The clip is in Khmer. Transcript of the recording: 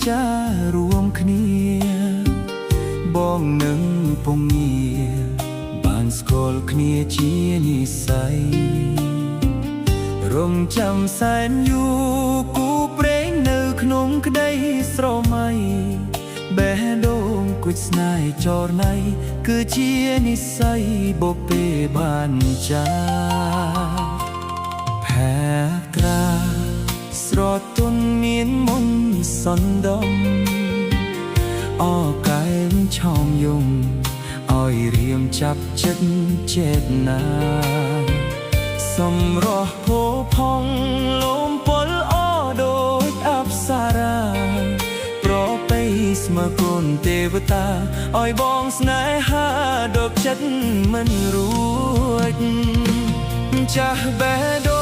ចារวมគ្នាបងនឹងពងងារបានស្គាល់គ្នាជានិស្ស័យរងចាំសែនយូរគូព្រេងនៅក្នុងក្តីស្រមៃបេះដូងគួចស្នេហ៍ចរណៃគឺជានិស្ស័យបពេបានចាផែត្រាស្រទន់មានមុនសន្តំអកែមឆោមយំឲ្យរៀមចាប់ចិត្តចេតនាសម្រស់ផូផង់លំពលអដូចអប្សរាប្រពៃស្មើគុណទេវតាឲ្យបងស្នេហាដកចិត្តមិនរួចចាស់បេះដូ